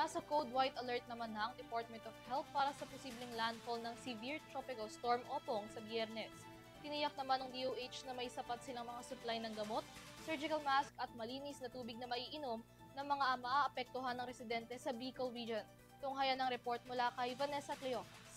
Nasa code white alert naman na ang Department of Health para sa posibleng landfall ng severe tropical storm Opong sa Biyernes. Tiniyak naman ng DOH na may sapat silang mga supply ng gamot, surgical mask at malinis na tubig na maiinom ng mga maaapektuhan ng residente sa Bicol Region. Tunghayan ng report mula kay Vanessa Cleofas.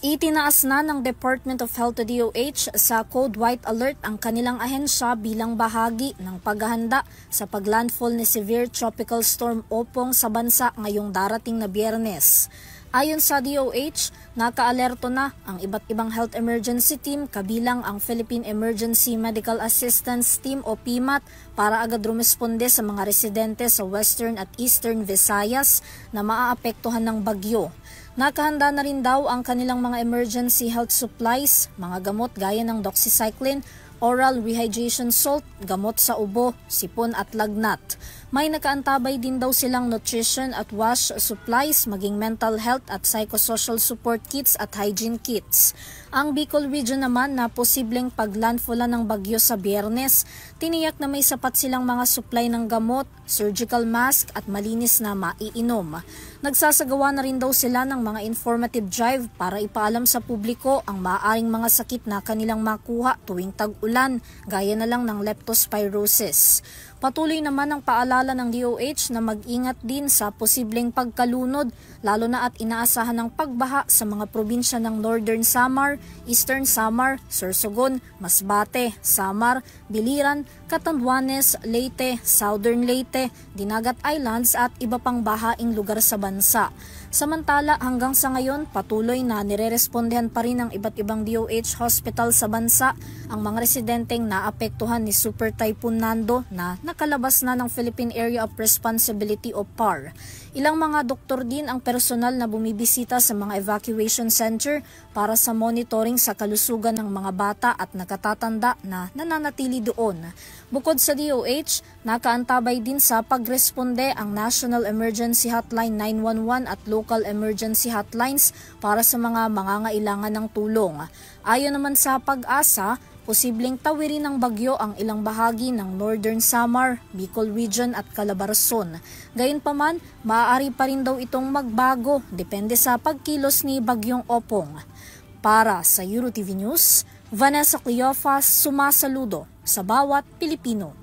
Itinaas na ng Department of Health to DOH sa Code White Alert ang kanilang ahensya bilang bahagi ng paghahanda sa paglandfall ni Severe Tropical Storm Opong sa bansa ngayong darating na Biyernes. Ayon sa DOH, nakaalerto na ang iba't ibang health emergency team kabilang ang Philippine Emergency Medical Assistance Team o PMAT para agad rumesponde sa mga residente sa Western at Eastern Visayas na maaapektuhan ng bagyo. Nakahanda na rin daw ang kanilang mga emergency health supplies, mga gamot gaya ng doxycycline, oral rehydration salt, gamot sa ubo, sipon at lagnat. May nakaantabay din daw silang nutrition at wash supplies, maging mental health at psychosocial support kits at hygiene kits. Ang Bicol Region naman na posibleng paglandfallan ng bagyo sa Biyernes, tiniyak na may sapat silang mga supply ng gamot, surgical mask at malinis na maiinom. Nagsasagawa na rin daw sila ng mga informative drive para ipaalam sa publiko ang maaaring mga sakit na kanilang makuha tuwing tag-ulan, gaya na lang ng leptospirosis. Patuloy naman ang paalala ng DOH na mag-ingat din sa posibleng pagkalunod, lalo na at inaasahan ng pagbaha sa mga probinsya ng Northern Samar, Eastern Samar, Sorsogon, Masbate, Samar, Biliran, Catanduanes, Leyte, Southern Leyte, Dinagat Islands at iba pang bahaing lugar sa bansa. Samantala, hanggang sa ngayon, patuloy na nirerespondehan pa rin ng iba't ibang DOH hospital sa bansa ang mga residenteng naapektuhan ni Super Typhoon Nando na nakalabas na ng Philippine Area of Responsibility o PAR. Ilang mga doktor din ang personal na bumibisita sa mga evacuation center para sa monitoring sa kalusugan ng mga bata at nakatatanda na nananatili doon. Bukod sa DOH, nakaantabay din sa pagresponde ang National Emergency Hotline 911 at local emergency hotlines para sa mga mangangailangan ng tulong. Ayon naman sa Pag-asa, posibleng tawirin ng bagyo ang ilang bahagi ng Northern Samar, Bicol Region at Calabarzon. Gayunpaman, maaari pa rin daw itong magbago depende sa pagkilos ni Bagyong Opong. Para sa EuroTV News, Vanessa Cleofas, sumasaludo sa bawat Pilipino.